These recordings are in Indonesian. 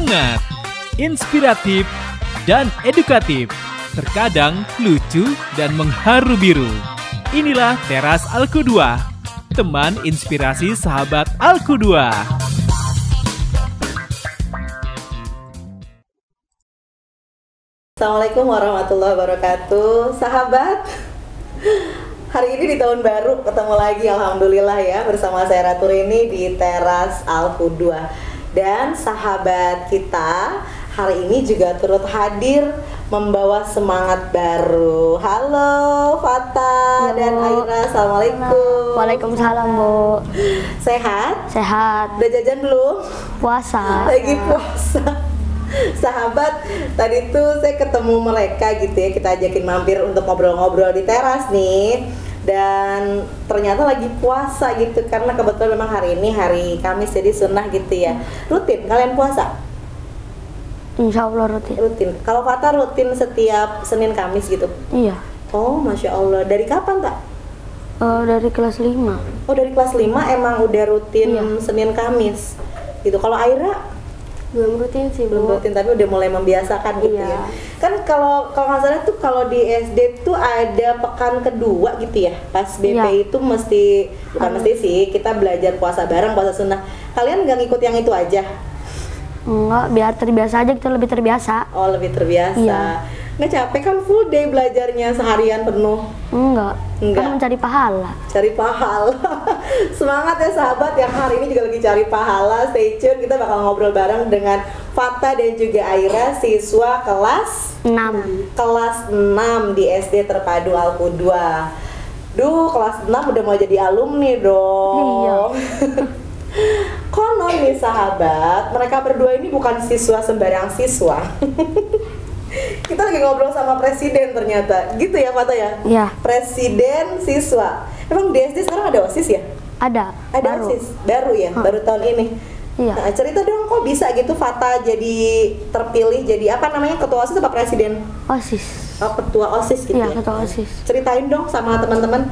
hangat, inspiratif, dan edukatif. Terkadang lucu dan mengharu biru. Inilah Teras Alku2, teman inspirasi sahabat Alku2. Assalamualaikum warahmatullahi wabarakatuh, sahabat. Hari ini di tahun baru ketemu lagi, alhamdulillah ya, bersama saya Ratu Rini di Teras Alku2. Dan sahabat kita hari ini juga turut hadir membawa semangat baru. Halo Fata dan Aira, assalamualaikum. Waalaikumsalam, Bu. Sehat? Sehat. Udah jajan belum? Puasa. Lagi puasa. Sahabat, tadi tuh saya ketemu mereka gitu ya, kita ajakin mampir untuk ngobrol-ngobrol di teras nih. Dan ternyata lagi puasa gitu, karena kebetulan memang hari ini hari Kamis jadi sunnah gitu ya. Rutin kalian puasa? Insya Allah rutin. Rutin. Kalau Fata rutin setiap Senin Kamis gitu? Iya. Oh, Masya Allah. Dari kapan tak? Dari kelas 5. Oh, dari kelas 5 emang udah rutin. Iya. Senin Kamis gitu. Kalau Aira? Belum rutin sih, Bu. Belum rutin, tapi udah mulai membiasakan gitu Iya. ya. Kan kalau nggak salah tuh kalau di SD tuh ada pekan kedua gitu ya. Pas BP Iya. itu bukan mesti sih, kita belajar puasa bareng, puasa sunnah. Kalian nggak ngikut yang itu aja? Enggak, biar terbiasa aja, kita lebih terbiasa. Oh, lebih terbiasa. Iya. Nggak capek kan full day belajarnya seharian penuh? Enggak. Enggak. Kan mencari pahala. Cari pahala. Semangat ya sahabat, yang hari ini juga lagi cari pahala. Stay tune, kita bakal ngobrol bareng dengan Fata dan juga Aira, siswa kelas 6. kelas 6 di SD Terpadu Alku2. Duh, kelas 6 udah mau jadi alumni dong. Iya. Konon nih sahabat, mereka berdua ini bukan siswa sembarang siswa. Kita lagi ngobrol sama presiden ternyata. Gitu ya Fata ya? Iya. Presiden siswa. Emang di SD sekarang ada OSIS ya? Ada. Ada Baru. OSIS? Baru ya? Baru tahun ini? Iya. Nah, cerita dong kok bisa gitu Fata jadi terpilih jadi apa namanya, ketua OSIS apa presiden? OSIS. Oh, ketua OSIS gitu Iya, ya? ketua OSIS. Ceritain dong sama teman-teman.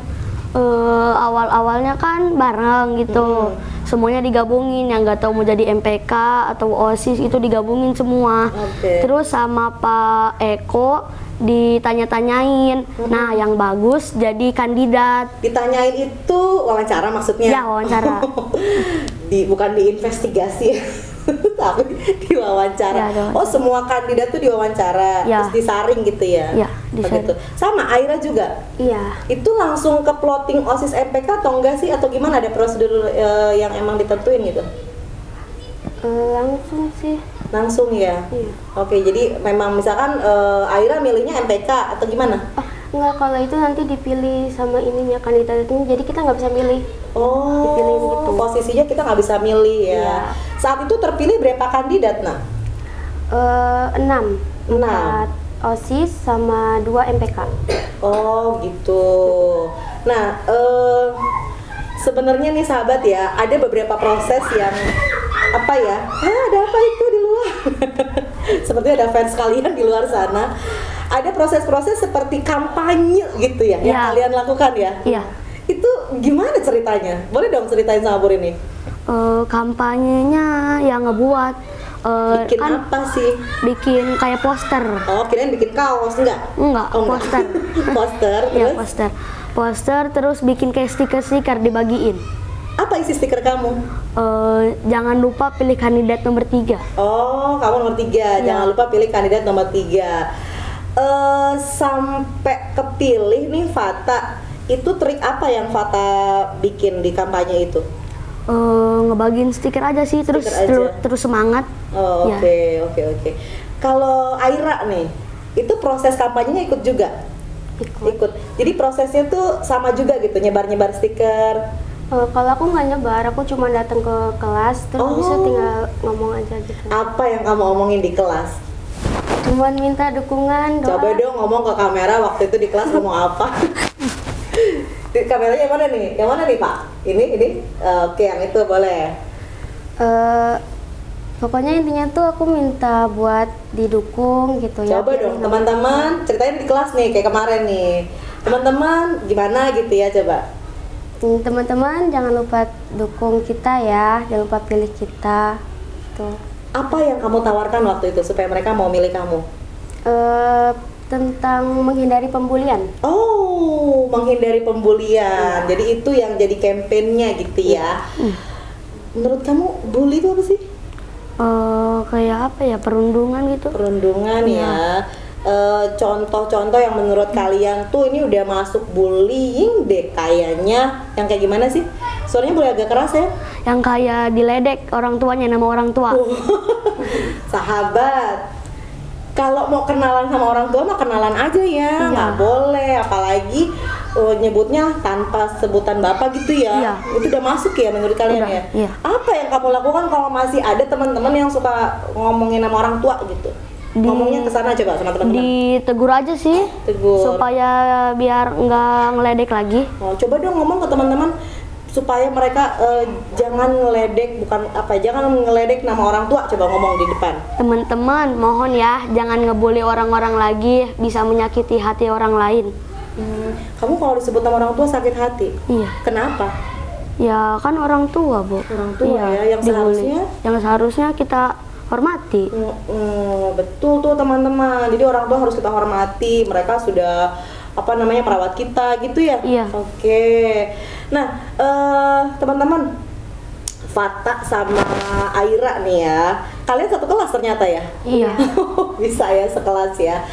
Awal-awalnya kan bareng gitu. Semuanya digabungin, yang nggak tahu mau jadi MPK atau OSIS itu digabungin semua. Oke. Terus sama Pak Eko ditanya-tanyain. Nah, yang bagus jadi kandidat. Ditanyain itu wawancara maksudnya? Ya, wawancara. Bukan diinvestigasi tapi diwawancara. Ya, Oh, semua kandidat tuh diwawancara, Ya. terus disaring gitu ya? Ya, Oh, disaring. gitu. Sama Aira juga? Iya. Itu langsung ke plotting OSIS MPK atau enggak sih? Atau gimana, ada prosedur yang emang ditentuin gitu? Langsung sih. Langsung ya? Iya. Oke, jadi memang misalkan Aira milihnya MPK atau gimana? Enggak, kalau itu nanti dipilih sama ininya kandidatnya, jadi kita nggak bisa milih. Dipilihin Oh, gitu. posisinya kita nggak bisa milih ya? Iya. Saat itu terpilih berapa kandidat, nah? 6. 6. 4 OSIS sama 2 MPK. Oh gitu. Nah, sebenarnya nih sahabat ya, ada beberapa proses yang apa ya? Ada apa itu di luar? Sepertinya ada fans kalian di luar sana. Ada proses-proses seperti kampanye gitu ya, yang Ya. kalian lakukan ya? Iya. Itu gimana ceritanya? Boleh dong ceritain sama Bu Rini. Kampanyenya yang ngebuat Bikin kan apa sih? bikin kayak poster. Oh, kirain bikin kaos, enggak? Enggak, Oh, enggak. poster. Poster, Iya, terus? poster terus bikin kayak stiker dibagiin. Apa isi stiker kamu? Jangan lupa pilih kandidat nomor 3. Oh, kamu nomor 3. Iya. Jangan lupa pilih kandidat nomor 3. Sampai kepilih nih Fata, itu trik apa yang Fata bikin di kampanye itu? Ngebagiin stiker aja sih, terus Stiker aja. terus semangat. Oh, Ya. oke. Kalau Aira nih, itu proses kampanyenya ikut juga? Ikut. Jadi prosesnya tuh sama juga gitu, nyebar-nyebar stiker. Kalau aku nggak nyebar, aku cuma datang ke kelas, terus bisa tinggal ngomong aja gitu. Apa yang kamu omongin di kelas? Cuman minta dukungan, doa. Coba dong ngomong ke kamera waktu itu di kelas ngomong apa? Di kameranya yang mana nih? Yang mana nih Pak? Ini? Oke, yang itu boleh. Pokoknya intinya tuh aku minta buat didukung gitu ya. Coba dong teman-teman ceritain di kelas nih kayak kemarin nih. Teman-teman gimana gitu ya, coba. Teman-teman jangan lupa dukung kita ya, jangan lupa pilih kita. Tuh. Apa yang kamu tawarkan waktu itu supaya mereka mau milih kamu? Tentang menghindari pembulian. Oh, menghindari pembulian. Jadi itu yang jadi kampanyenya gitu ya. Menurut kamu bully itu apa sih? Kayak apa ya, perundungan gitu. Perundungan ya. Contoh-contoh yang menurut kalian tuh ini udah masuk bullying deh kayaknya. Yang kayak gimana sih? Suaranya boleh agak keras ya? Yang kayak diledek orang tuanya, nama orang tua. Sahabat, kalau mau kenalan sama orang tua mah kenalan aja ya, nggak boleh apalagi nyebutnya tanpa sebutan bapak gitu ya. Itu udah masuk ya menurut kalian ya? Apa yang kamu lakukan kalau masih ada teman-teman yang suka ngomongin sama orang tua gitu? Ngomongnya ke sana coba sama teman-teman. Ditegur aja sih. Tegur. Supaya biar nggak ngeledek lagi. Coba dong ngomong ke teman-teman supaya mereka jangan ngeledek, jangan ngeledek nama orang tua. Coba ngomong di depan. Teman-teman, mohon ya jangan ngebully orang-orang lagi, bisa menyakiti hati orang lain. Kamu kalau disebut nama orang tua sakit hati? Iya. Kenapa? Ya kan orang tua, Bu. Orang tua ya, yang seharusnya kita hormati. Betul tuh teman-teman. Jadi orang tua harus kita hormati. Mereka sudah merawat kita gitu ya. Iya. Oke. Nah, teman-teman, Fata sama Aira nih ya. Kalian satu kelas ternyata ya? Iya. Bisa ya sekelas ya.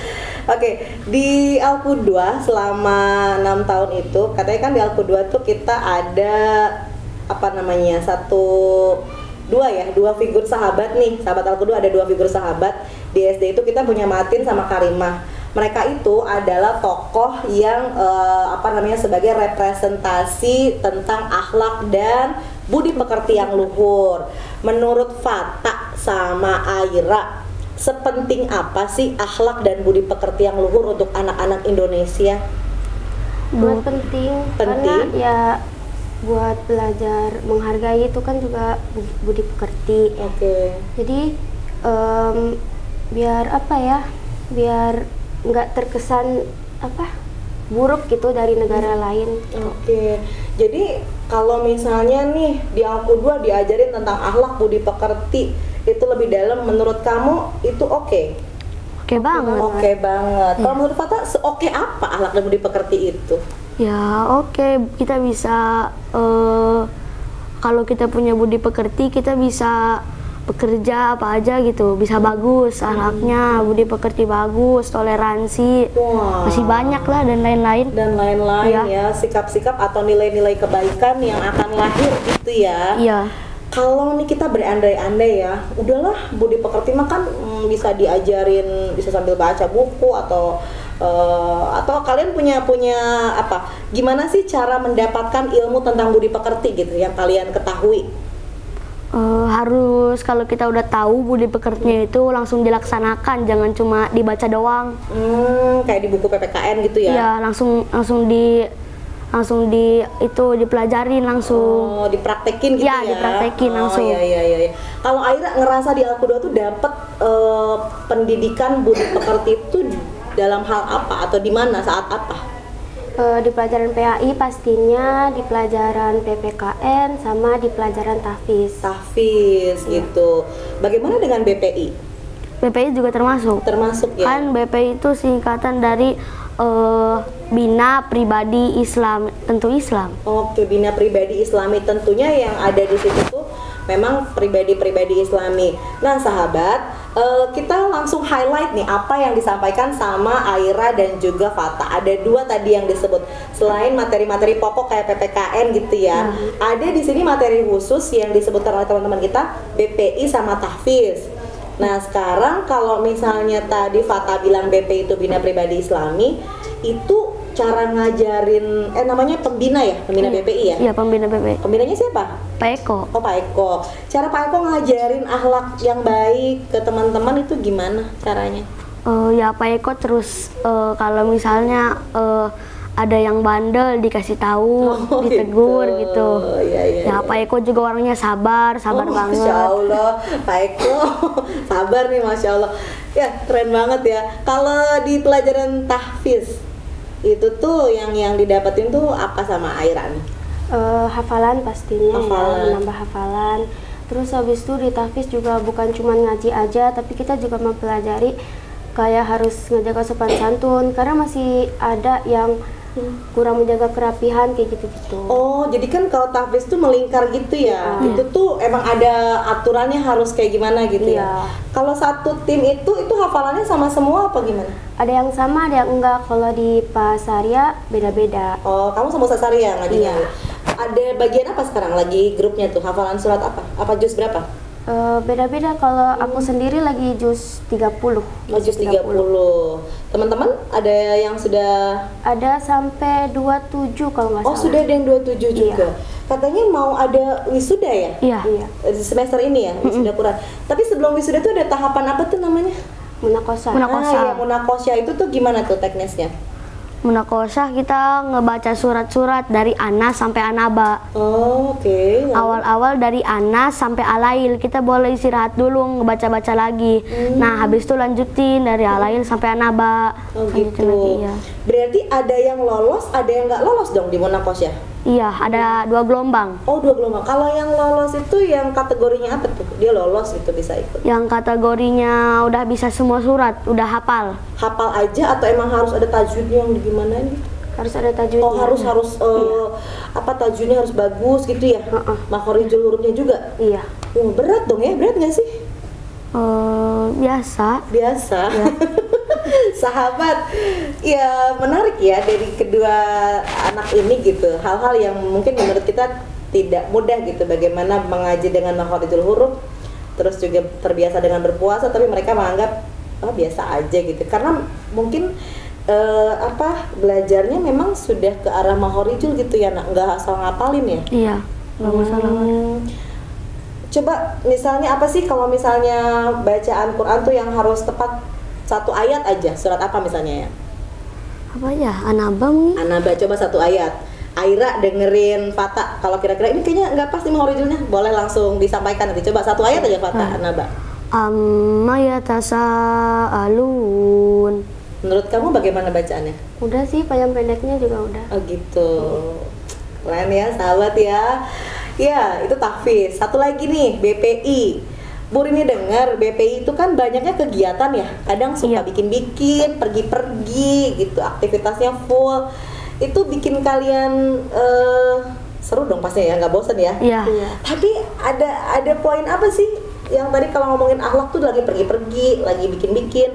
Oke, di Alku 2 selama 6 tahun itu, katanya kan di Alku 2 tuh kita ada dua figur sahabat nih. Sahabat Alku 2 ada 2 figur sahabat. Di SD itu kita punya Matin sama Karimah. Mereka itu adalah tokoh yang sebagai representasi tentang akhlak dan budi pekerti yang luhur. Menurut Fata sama Aira, sepenting apa sih akhlak dan budi pekerti yang luhur untuk anak-anak Indonesia? Buat penting. Karena ya buat belajar menghargai itu kan juga budi pekerti. Oke. Jadi biar biar nggak terkesan buruk gitu dari negara lain. Oke. Jadi kalau misalnya nih di Alku 2 diajarin tentang akhlak budi pekerti itu lebih dalam, menurut kamu itu oke? Oke banget. Oke banget. Kalau menurut Fata, oke apa akhlak dan budi pekerti itu? Ya oke, kita bisa kalau kita punya budi pekerti kita bisa bekerja apa aja gitu, bisa bagus akhlaknya, budi pekerti bagus, toleransi, masih banyak lah dan lain-lain ya, sikap-sikap atau nilai-nilai kebaikan yang akan lahir gitu ya. Iya. Kalau nih kita berandai-andai ya, udahlah budi pekerti mah kan bisa diajarin, bisa sambil baca buku atau kalian punya gimana sih cara mendapatkan ilmu tentang budi pekerti gitu yang kalian ketahui? Harus kalau kita udah tahu budi pekertinya itu langsung dilaksanakan, jangan cuma dibaca doang. Kayak di buku PPKN gitu ya? Iya, langsung dipelajarin langsung. Dipraktekin gitu ya? Iya, dipraktekin langsung. Iya. Kalau Aira ngerasa di Alku 2 tuh dapat pendidikan budi pekerti itu dalam hal apa atau di mana saat apa? Di pelajaran PAI pastinya, di pelajaran PPKN, sama di pelajaran tahfiz. Gitu. Bagaimana dengan BPI? BPI juga termasuk ya? Kan BPI itu singkatan dari Bina Pribadi Islam, tentu Islam. Oke, Bina Pribadi Islami, tentunya yang ada di situ tuh memang pribadi-pribadi Islami. Nah sahabat, kita langsung highlight nih apa yang disampaikan sama Aira dan juga Fata. Ada 2 tadi yang disebut, selain materi-materi pokok kayak PPKN gitu ya, ada di sini materi khusus yang disebutkan oleh teman-teman kita, BPI sama tahfiz. Nah sekarang kalau misalnya tadi Fata bilang BPI itu Bina Pribadi Islami, itu cara ngajarin namanya pembina ya, pembina BPI ya? Iya, pembina BPI. Pembinanya siapa? Pak Eko. Oh, Pak Eko. Cara Pak Eko ngajarin akhlak yang baik ke teman-teman itu gimana caranya? Ya Pak Eko terus kalau misalnya ada yang bandel dikasih tahu, ditegur gitu. Ya Pak Eko juga orangnya sabar banget. Masya Allah, Pak Eko sabar nih, Masya Allah. Ya keren banget ya. Kalau di pelajaran tahfiz itu tuh yang didapetin tuh apa sama Aira nih? Hafalan pastinya. Hafalan. Ya, menambah hafalan. Terus habis itu di tahfiz juga bukan cuma ngaji aja, tapi kita juga mempelajari kayak harus ngejaga sopan santun karena masih ada yang kurang menjaga kerapihan kayak gitu-gitu. Oh, jadi kan kalau tahfiz tuh melingkar gitu ya. Iya. Itu tuh emang ada aturannya harus kayak gimana gitu ya. Iya. Kalau satu tim itu hafalannya sama semua apa gimana? Ada yang sama, ada yang enggak. Kalau di Pasaria beda-beda. Oh, kamu sama Sasaria ngajinya. Iya. Ada bagian apa sekarang lagi grupnya tuh? Hafalan surat apa? Apa juz berapa? Beda-beda. Kalau aku sendiri lagi juz 30. Oh, juz 30. Teman-teman ada yang sudah Ada sampai 27 kalau nggak Oh, salah. sudah ada yang 27 juga. Katanya mau ada wisuda ya? Iya. Iya. Semester ini ya, wisuda Quran. Tapi sebelum wisuda tuh ada tahapan apa tuh namanya? Munakosa. Munakosa. Ah, ya, munakosya itu tuh gimana tuh teknisnya? Munakosah kita ngebaca surat-surat dari Anas sampai Anaba. Oh, oke. Awal-awal dari Anas sampai Alail kita boleh istirahat dulu ngebaca-baca lagi. Nah habis itu lanjutin dari Alail sampai Anaba. Oh Lanjutin gitu. lagi, iya. Berarti ada yang lolos, ada yang nggak lolos dong di munakosya? Iya, ada 2 gelombang. Oh, 2 gelombang. Kalau yang lolos itu yang kategorinya apa tuh? Dia lolos itu bisa ikut. Yang kategorinya udah bisa semua surat, udah hafal. Hafal aja atau emang harus ada tajwidnya yang gimana nih? Harus ada tajwidnya. Oh, harus apa tajwidnya harus bagus gitu ya? Makhorijul hurufnya juga. Iya. Oh, berat dong ya? Berat nggak sih? Biasa. Biasa. Sahabat, ya menarik ya dari kedua anak ini gitu. Hal-hal yang mungkin menurut kita tidak mudah gitu. Bagaimana mengaji dengan makhorijul huruf, terus juga terbiasa dengan berpuasa, tapi mereka menganggap biasa aja gitu. Karena mungkin belajarnya memang sudah ke arah makhorijul gitu ya, nggak asal ngapalin ya. Iya, nggak masalah. Coba misalnya apa sih kalau misalnya bacaan Quran tuh yang harus tepat satu ayat aja, surat apa misalnya ya? Apa ya? Anaba mungkin? Anaba, coba satu ayat. Aira dengerin Fata, kalau kira-kira ini kayaknya nggak pas nih makhorijulnya, boleh langsung disampaikan nanti. Coba satu ayat aja Fata, Anaba. Amma yatasaalun. Menurut kamu bagaimana bacaannya? Udah sih, panjang pendeknya juga udah. Oh gitu. Keren ya sahabat ya. Ya, itu tahfiz. Satu lagi nih, BPI. Bu Rini dengar BPI itu kan banyaknya kegiatan ya. Kadang suka Iya. bikin-bikin, pergi-pergi gitu, aktivitasnya full. Itu bikin kalian seru dong pastinya ya, nggak bosen ya? Iya. Tapi ada poin apa sih yang tadi kalau ngomongin akhlak tuh lagi pergi-pergi, lagi bikin-bikin.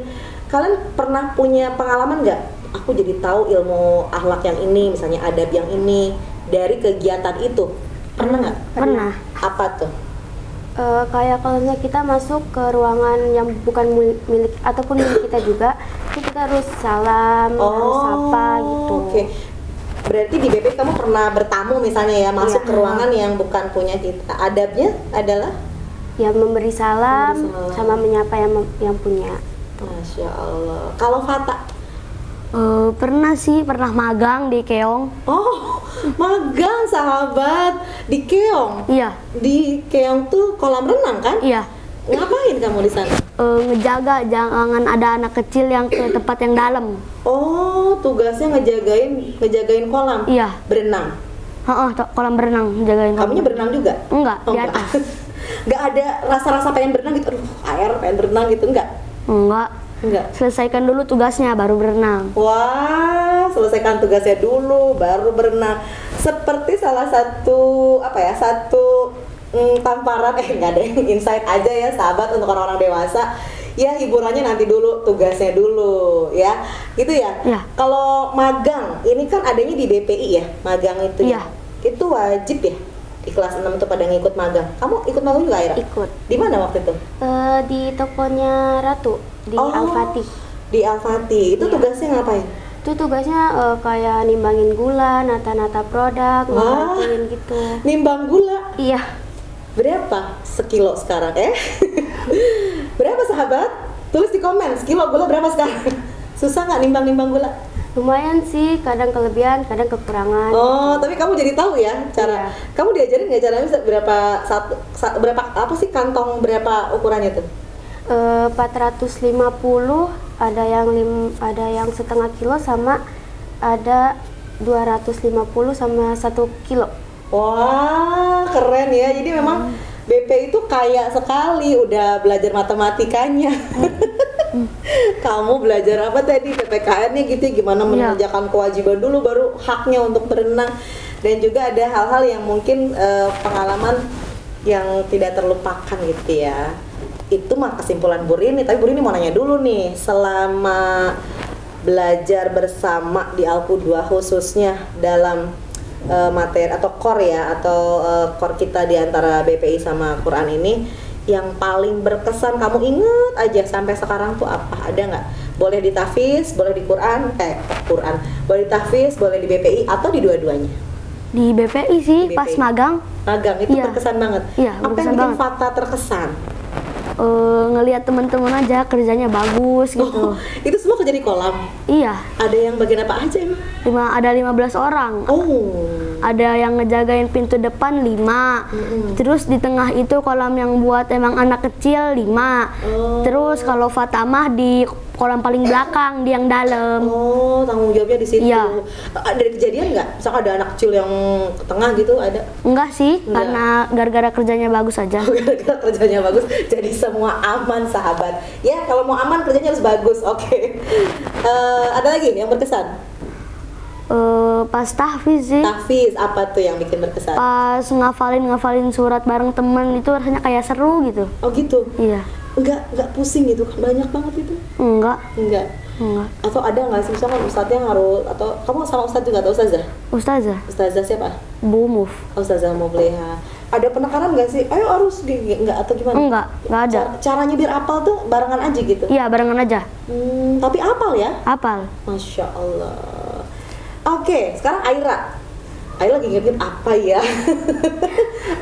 Kalian pernah punya pengalaman nggak? Aku jadi tahu ilmu akhlak yang ini, misalnya adab yang ini dari kegiatan itu. Pernah nggak? Pernah. Apa tuh? Kayak kalau misalnya kita masuk ke ruangan yang bukan milik ataupun milik kita juga, itu kita harus salam, harus sapa gitu. Oke. Berarti di BP kamu pernah bertamu misalnya ya, masuk Iya. ke ruangan yang bukan punya kita. Adabnya adalah? Ya memberi salam, Memberi salam. sama menyapa yang punya. Masya Allah. Kalau Fata? Pernah sih, pernah magang di Keong. Oh, magang sahabat di Keong. Iya, Di Keong tuh kolam renang kan? iya. Ngapain kamu di sana? Ngejaga jangan ada anak kecil yang ke tempat yang dalam. Oh, tugasnya ngejagain kolam. Iya. Berenang. Kolam berenang, jagain Kamunya berenang juga? Enggak, Oh, di enggak. atas. Enggak ada rasa-rasa pengen berenang gitu. Aduh, air pengen berenang gitu enggak? Enggak. Enggak. Selesaikan dulu tugasnya baru berenang. Wah, selesaikan tugasnya dulu baru berenang. Seperti salah satu tamparan enggak ada insight aja ya sahabat untuk orang-orang dewasa. Ya hiburannya nanti dulu, tugasnya dulu ya. Gitu ya? Iya. Kalau magang, ini kan adanya di BPI ya, magang itu Iya. ya. Itu wajib ya? Di kelas 6 tuh pada ngikut magang. Kamu ikut magang juga, Aira? Ikut. Di mana waktu itu? Di tokonya Ratu di Al-Fatih. Di Al-Fatih. Itu Iya. tugasnya ngapain? Itu tugasnya kayak nimbangin gula, nata-nata produk, Wah. ngebantuin gitu. Nimbang gula. Iya. Berapa sekilo sekarang? Berapa sahabat? Tulis di komen, sekilo gula berapa sekarang? Susah nggak nimbang-nimbang gula? Lumayan sih, kadang kelebihan, kadang kekurangan. Oh, tapi kamu jadi tahu ya cara. Iya. Kamu diajarin nggak caranya berapa apa sih kantong berapa ukurannya tuh? 450, ada yang setengah kilo, sama ada 250 sama 1 kilo. Wah, keren ya. Jadi memang BP itu kaya sekali udah belajar matematikanya. Kamu belajar apa tadi PPKN-nya gitu, gimana mengerjakan kewajiban dulu baru haknya untuk berenang. Dan juga ada hal-hal yang mungkin pengalaman yang tidak terlupakan gitu ya. Itu mah kesimpulan Bu Rini. Tapi Bu Rini mau nanya dulu nih, selama belajar bersama di Alku 2 khususnya dalam materi atau core ya, atau core kita di antara BPI sama Quran ini, yang paling berkesan kamu inget aja sampai sekarang tuh apa? Ada nggak? Boleh di tahfiz, boleh di Quran, boleh di tahfiz, boleh di BPI, atau di dua-duanya? Di BPI sih, Di BPI. pas magang. Magang itu Iya. berkesan banget. Iya, Apa berkesan yang bikin banget. Fata terkesan? Ngelihat teman-teman aja kerjanya bagus Oh, gitu. itu semua kerja di kolam. Iya, Ada yang bagian apa aja emang? ada 15 orang. Oh, Ada yang ngejagain pintu depan 5. Terus di tengah itu kolam yang buat emang anak kecil 5. Oh. Terus kalau Fatamah di kolam paling belakang, di yang dalam. oh, tanggung jawabnya di situ. Iya. Ada kejadian nggak? Misalkan ada anak kecil yang ke tengah gitu, ada? Enggak sih, Enggak. karena gara-gara kerjanya bagus aja. Gara-gara kerjanya bagus, jadi semua aman sahabat. Ya, kalau mau aman kerjanya harus bagus. Oke. Ada lagi yang berkesan? Pas tahfiz sih, Tahfiz, apa tuh yang bikin berkesan? pas ngafalin surat bareng temen itu rasanya kayak seru gitu. Oh gitu. Iya, Enggak pusing gitu kan, banyak banget itu. enggak. Enggak. Atau ada nggak sih misalkan ustadznya harus, atau kamu sama ustadz juga atau ustazah? Ustazah, Ustazah siapa? Bu Muf. Ustazah Mubleha. Ada penekanan nggak sih? Ayo harus enggak atau gimana? Enggak ada. Caranya biar apal tuh barengan aja gitu. Iya, barengan aja. Tapi apal ya? Apal. Masya Allah. Oke, sekarang Aira. Aira lagi inget apa ya?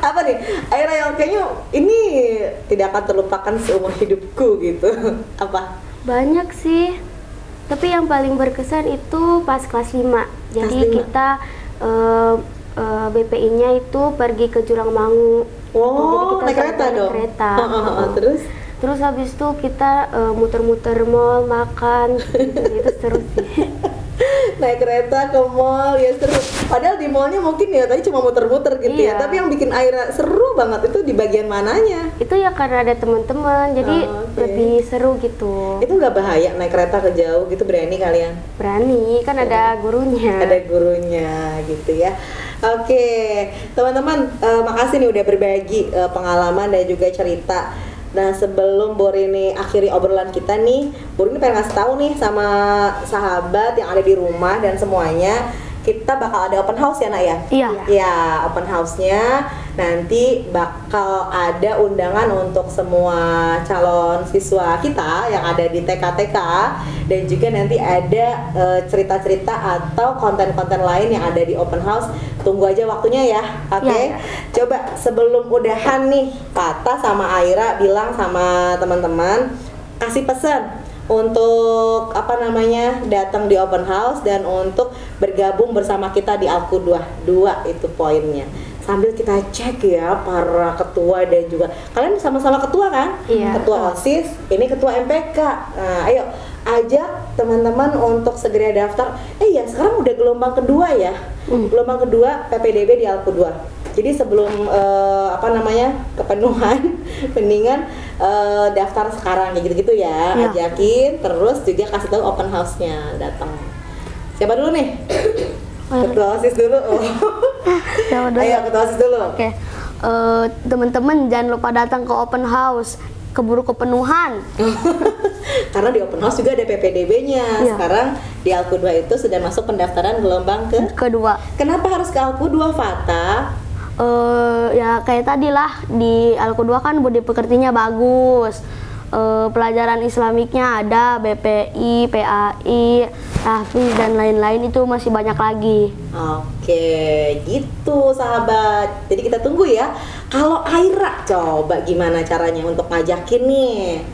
Apa nih? Aira yang kayaknya ini tidak akan terlupakan seumur hidupku gitu. Apa? Banyak sih, tapi yang paling berkesan itu pas kelas 5. Jadi Kelas 5. kita BPI-nya itu pergi ke Jurangmangu. Oh, naik kereta naik dong? kereta. Terus? Terus habis itu kita muter-muter mall, makan, gitu. Itu seru sih. Naik kereta ke mall, ya seru. Padahal di mallnya mungkin ya tadi cuma muter-muter gitu ya. Iya. Tapi yang bikin Aira seru banget itu di bagian mananya? Itu ya karena ada teman-teman, jadi Oh, oke. lebih seru gitu. Itu nggak bahaya naik kereta ke jauh gitu, berani kalian? Berani, kan ada gurunya. Ada gurunya gitu ya. Oke, teman-teman, makasih nih udah berbagi pengalaman dan juga cerita. Nah, sebelum Bu Rini akhiri obrolan kita nih, Bu Rini pengen ngasih tahu nih sama sahabat yang ada di rumah dan semuanya, kita bakal ada open house ya, Nak ya? Iya. Ya, open house-nya nanti bakal ada undangan untuk semua calon siswa kita yang ada di TK-TK, dan juga nanti ada cerita-cerita atau konten-konten lain yang ada di open house. Tunggu aja waktunya ya, oke? Iya. Coba sebelum udahan nih, Fata sama Aira bilang sama teman-teman, kasih pesan untuk datang di open house dan untuk bergabung bersama kita di Alku 2 itu poinnya. Sambil kita cek ya para ketua dan juga kalian sama-sama ketua kan? Iya. Ketua OSIS, ini ketua MPK. Nah, ayo ajak teman-teman untuk segera daftar. Ya sekarang udah gelombang kedua ya. Gelombang kedua PPDB di Alku 2. Jadi sebelum kepenuhan, mendingan daftar sekarang kayak gitu-gitu ya. Ya. Ajakin, terus juga kasih tahu open house-nya datang. Siapa dulu nih? Ketua OSIS dulu. Ya udah. Ayo ketua OSIS dulu. Oke. Teman-teman jangan lupa datang ke open house. Keburu kepenuhan. Karena di open house juga ada PPDB-nya. Iya. Sekarang di Alku 2 itu sudah masuk pendaftaran gelombang Kedua. Kenapa harus ke Alku 2, Fata? Ya kayak tadi lah, di Alku 2 kan budi pekertinya bagus. Pelajaran Islamiknya ada, BPI, PAI, tahfiz dan lain-lain, itu masih banyak lagi. Oke, gitu sahabat. Jadi kita tunggu ya. Kalau Aira, coba gimana caranya untuk ngajakin nih?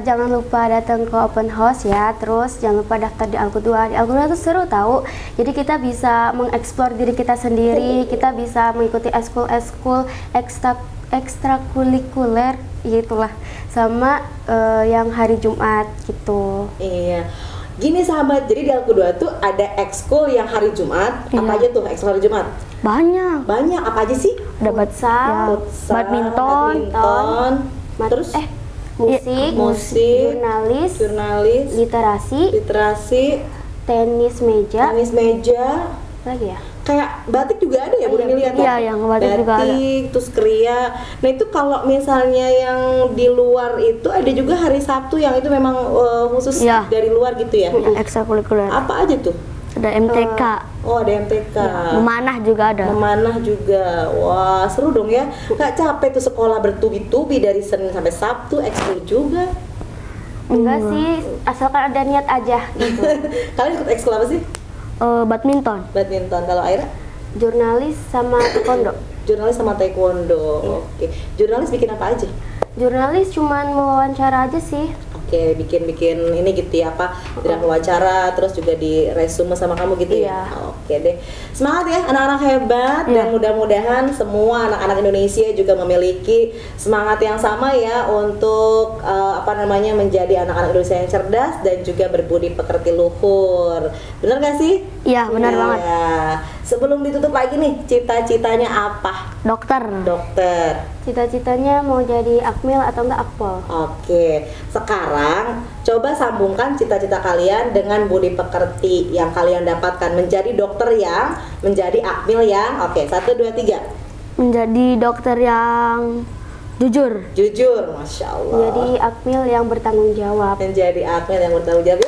Jangan lupa datang ke open house ya. Terus jangan lupa daftar di Alku 2. Di Alku 2 itu seru tahu. Jadi kita bisa mengeksplor diri kita sendiri. Kita bisa mengikuti ekskul ekstrakurikuler gitulah. Sama yang hari Jumat gitu. Iya. Gini sahabat, jadi di Alku 2 tuh ada ekskul yang hari Jumat. Iya. Apa aja tuh ekskul hari Jumat? Banyak. Banyak, apa aja sih? dapat Futsal, Futsal, badminton, terus musik, jurnalis, literasi, tenis meja, lagi ya. kayak batik juga ada ya, Bu Rini lihat Iya, yang batik juga ada. terus kria. Nah itu kalau misalnya yang di luar itu ada juga hari Sabtu yang itu memang khusus Iya. dari luar gitu ya. ekstrakurikuler. Apa aja tuh? Ada MTK, Oh ada MTK. memanah juga ada. Memanah juga. Wah seru dong ya. Nggak capek tuh sekolah bertubi-tubi dari Senin sampai Sabtu, ekskul juga. Enggak sih, asalkan ada niat aja gitu. Kalian ikut ekskul apa sih? Badminton. Badminton. Kalau Aira? Jurnalis sama taekwondo. Jurnalis sama taekwondo. Oke. Jurnalis bikin apa aja? Jurnalis cuman mewawancara aja sih. Oke, bikin ini gitu ya, apa tidak wawancara, terus juga di resume sama kamu gitu ya. Iya. Oke deh, semangat ya anak-anak hebat Iya. dan mudah-mudahan semua anak-anak Indonesia juga memiliki semangat yang sama ya untuk menjadi anak-anak Indonesia yang cerdas dan juga berbudi pekerti luhur. Benar gak sih? Iya, benar banget. Sebelum ditutup lagi nih, cita-citanya apa? Dokter. Dokter. Cita-citanya mau jadi akmil atau enggak akpol. Oke, sekarang coba sambungkan cita-cita kalian dengan budi pekerti yang kalian dapatkan menjadi dokter yang, menjadi akmil yang. Oke, 1, 2, 3. Menjadi dokter yang jujur. Jujur, masya Allah. Jadi akmil yang bertanggung jawab. Menjadi akmil yang bertanggung jawab.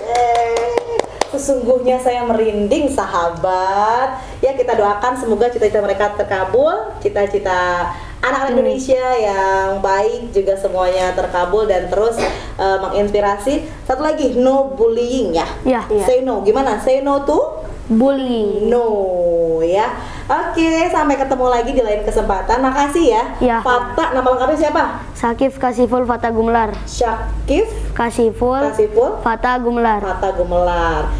Sesungguhnya saya merinding sahabat. Ya kita doakan semoga cita-cita mereka terkabul, cita-cita anak-anak Indonesia yang baik juga semuanya terkabul dan terus menginspirasi. Satu lagi, no bullying ya. Ya. Say no, gimana? Say no to Bullying. no ya. Oke, sampai ketemu lagi di lain kesempatan. Makasih ya. Ya. Fata, nama lengkapnya siapa? Sakif Kasiful Fata Gumelar. Syakif Kasiful Kasiful Fata Gumelar. Fata Gumelar.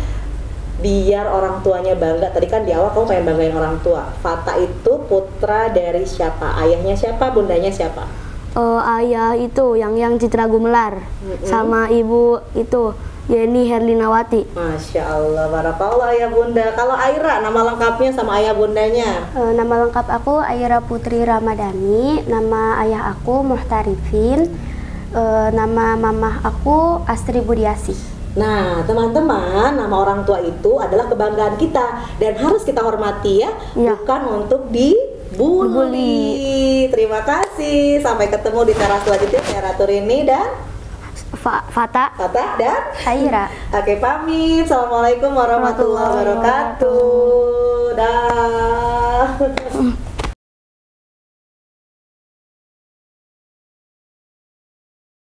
Biar orang tuanya bangga. Tadi kan di awal kamu pengen banggain orang tua. Fata itu putra dari siapa? Ayahnya siapa? Bundanya siapa? Ayah itu yang Citra Gumelar, sama ibu itu Yeni Herlinawati. Masya Allah, barakallah ya bunda. Kalau Aira, nama lengkapnya sama ayah bundanya? Nama lengkap aku Aira Putri Ramadhani, nama ayah aku Muhtarifin, nama mamah aku Astri Budiasi. Nah, teman-teman, nama orang tua itu adalah kebanggaan kita dan harus kita hormati ya, Iya. bukan untuk dibully. Terima kasih. Sampai ketemu di teras selanjutnya. Saya Ratu Rini dan Fata. Tata dan Aira. Oke, pamit. Assalamualaikum warahmatullahi wabarakatuh. Dah.